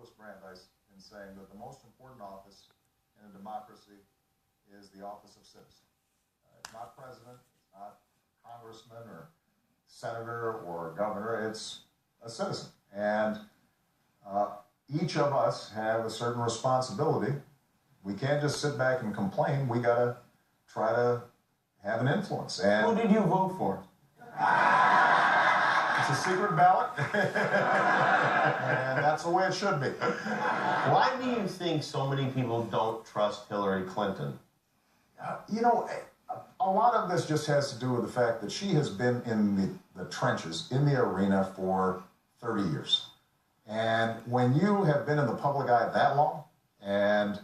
Louis Brandeis in saying that the most important office in a democracy is the office of citizen. It's not president, it's not congressman or senator or governor, it's a citizen. And each of us have a certain responsibility. We can't just sit back and complain. We got to try to have an influence. And who did you vote for? It's a secret ballot, and that's the way it should be. Why do you think so many people don't trust Hillary Clinton? You know, a lot of this just has to do with the fact that she has been in the trenches, in the arena for 30 years. And when you have been in the public eye that long, and,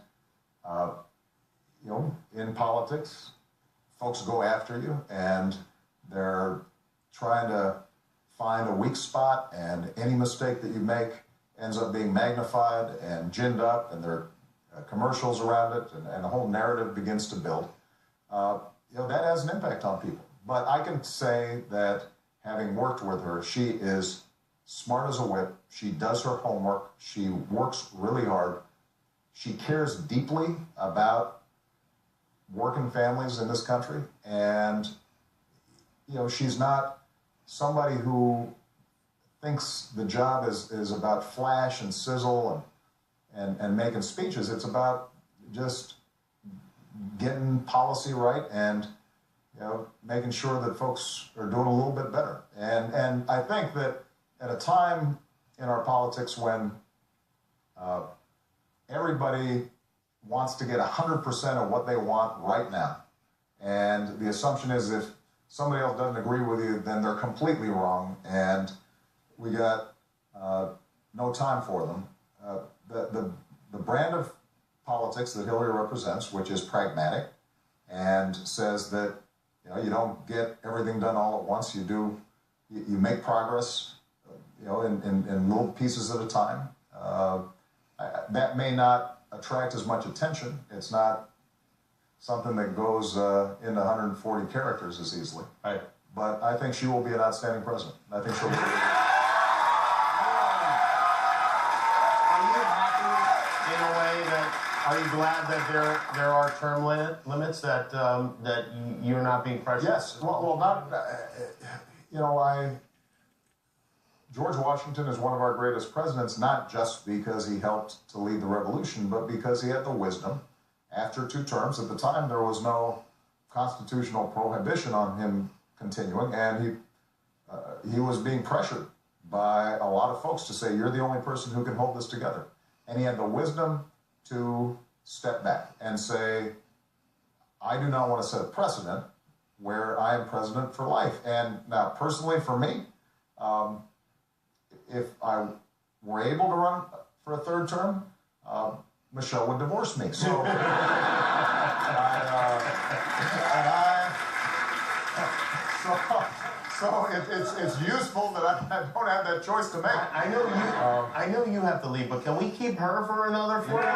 you know, in politics, folks go after you, and they're trying to find a weak spot, and any mistake that you make ends up being magnified and ginned up, and there are commercials around it, and the whole narrative begins to build. You know, that has an impact on people. But I can say that having worked with her, she is smart as a whip. She does her homework. She works really hard. She cares deeply about working families in this country. And, you know, she's not somebody who thinks the job is about flash and sizzle and making speeches. It's about just getting policy right and, you know, making sure that folks are doing a little bit better. And I think that at a time in our politics when everybody wants to get 100% of what they want right now, and the assumption is if somebody else doesn't agree with you, then they're completely wrong, and we got no time for them. The brand of politics that Hillary represents, which is pragmatic and says that, you know, you don't get everything done all at once. You make progress, you know, in little pieces at a time. That may not attract as much attention. It's not something that goes into 140 characters as easily. Right. But I think she will be an outstanding president. I think she'll be. Are you glad that there are term limits that that you're not being pressured? Yes. Well, not. You know, George Washington is one of our greatest presidents, not just because he helped to lead the revolution, but because he had the wisdom. After 2 terms, at the time there was no constitutional prohibition on him continuing, and he was being pressured by a lot of folks to say, "You're the only person who can hold this together," and he had the wisdom to step back and say, I do not want to set a precedent where I am president for life. And now, personally, for me, if I were able to run for a 3rd term, Michelle would divorce me. So, so it's useful that I don't have that choice to make. I know you have to leave, but can we keep her for another 4 years?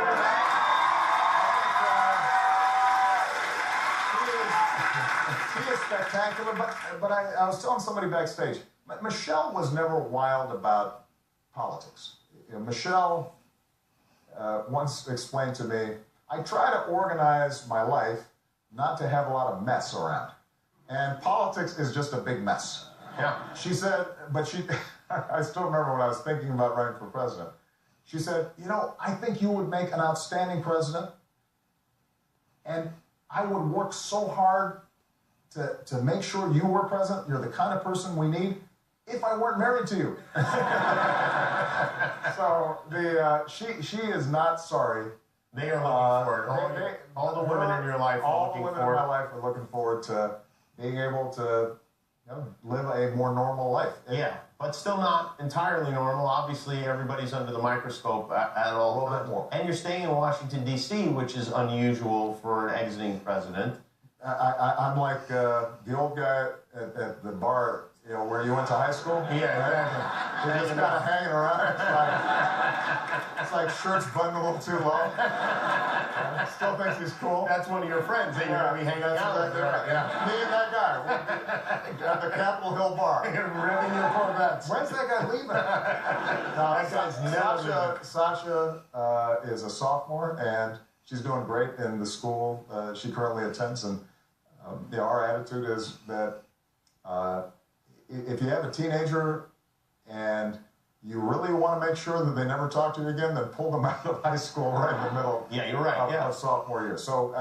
She is spectacular, but I was telling somebody backstage, Michelle was never wild about politics. You know, Michelle once explained to me, I try to organize my life not to have a lot of mess around. And politics is just a big mess. Yeah. She said, I still remember when I was thinking about running for president. She said, you know, I think you would make an outstanding president, and I would work so hard to make sure you were president. You're the kind of person we need if I weren't married to you. So she is not sorry. They are looking forward. All the women in your life are looking forward. All the women in my life are looking forward to being able to, you know, live a more normal life. Yeah, but still not entirely normal. Obviously, everybody's under the microscope at all. A little bit more. And you're staying in Washington, D.C., which is unusual for an exiting president. I'm like the old guy at the bar, you know, where you went to high school. Yeah, exactly. You're just kind of hanging around. It's like shirts buttoned a little too low. Still thinks he's cool. That's one of your friends that you're going to be hanging out with. Yeah. Me and that guy at the Capitol Hill bar. Ripping your Corvettes. When's that guy leaving? No, That guy's never Sasha is a sophomore, and she's doing great in the school she currently attends. And our attitude is that if you have a teenager and you really want to make sure that they never talk to you again, then pull them out of high school right in the middle. Yeah, you're right. Of sophomore year. So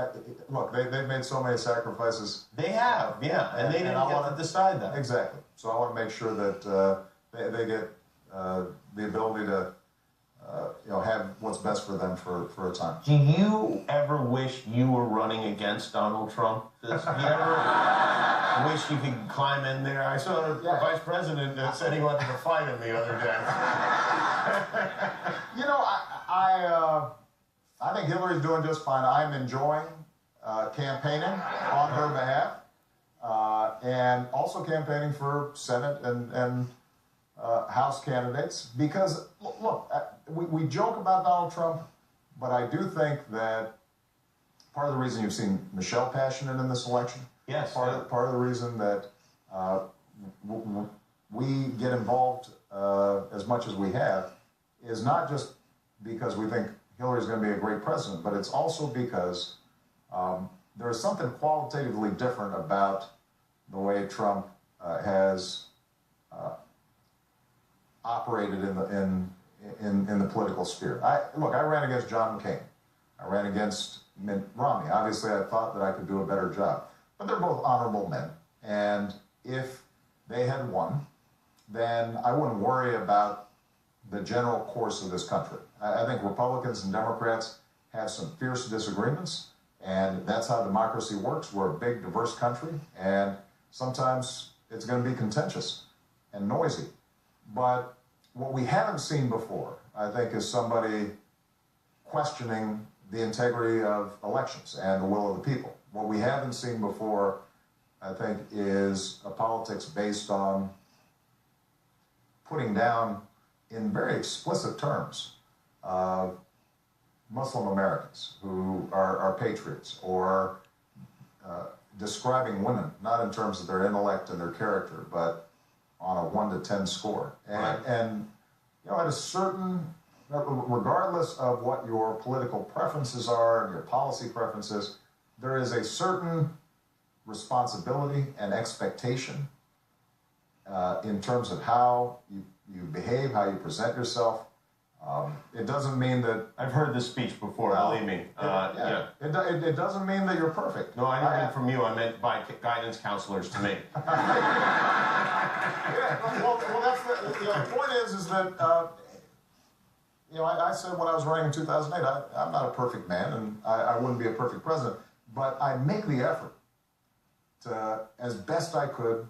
look, they've made so many sacrifices. They have, yeah, and they didn't get to decide that. Exactly. So I want to make sure that they get the ability to have what's best for them for a time. Do you ever wish you were running against Donald Trump? Do you ever wish you could climb in there? I saw the vice president said he wanted to fight him the other day. I think Hillary's doing just fine. I'm enjoying campaigning on her behalf and also campaigning for Senate and House candidates because, look, we joke about Donald Trump, but I do think that part of the reason you've seen Michelle passionate in this election, part of the reason that we get involved as much as we have is not just because we think Hillary's going to be a great president, but it's also because there is something qualitatively different about the way Trump has operated in the political sphere. I ran against John McCain. I ran against Mitt Romney. Obviously, I thought that I could do a better job. But they're both honorable men. And if they had won, then I wouldn't worry about the general course of this country. I think Republicans and Democrats have some fierce disagreements, and that's how democracy works. We're a big, diverse country, and sometimes it's going to be contentious and noisy. But what we haven't seen before, I think, is somebody questioning the integrity of elections and the will of the people. What we haven't seen before, I think, is a politics based on putting down, in very explicit terms, Muslim Americans who are patriots, or describing women, not in terms of their intellect and their character, but on a 1 to 10 score. And at a certain, regardless of what your political preferences are and your policy preferences, there is a certain responsibility and expectation in terms of how you behave, how you present yourself. It doesn't mean that... I've heard this speech before, believe me. It doesn't mean that you're perfect. No, I didn't mean from you. I meant by guidance counselors to me. Well, that's the point is that, I said when I was running in 2008, I'm not a perfect man, and I wouldn't be a perfect president, but I make the effort to, as best I could,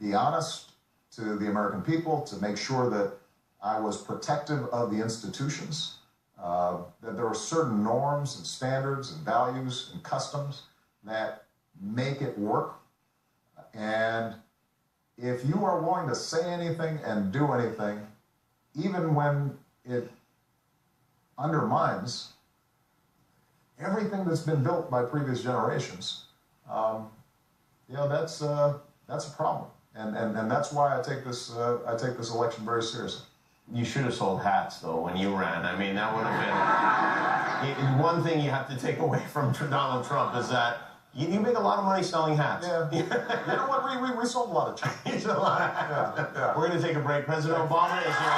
be honest to the American people, to make sure that I was protective of the institutions, that there are certain norms and standards and values and customs that make it work. And if you are willing to say anything and do anything, even when it undermines everything that's been built by previous generations, that's a problem. And that's why I take this election very seriously. You should have sold hats, though, when you ran. I mean, that would have been... One thing you have to take away from Donald Trump is that you make a lot of money selling hats. Yeah. You know what? We sold a lot of hats. Yeah. We're going to take a break. President Obama is here.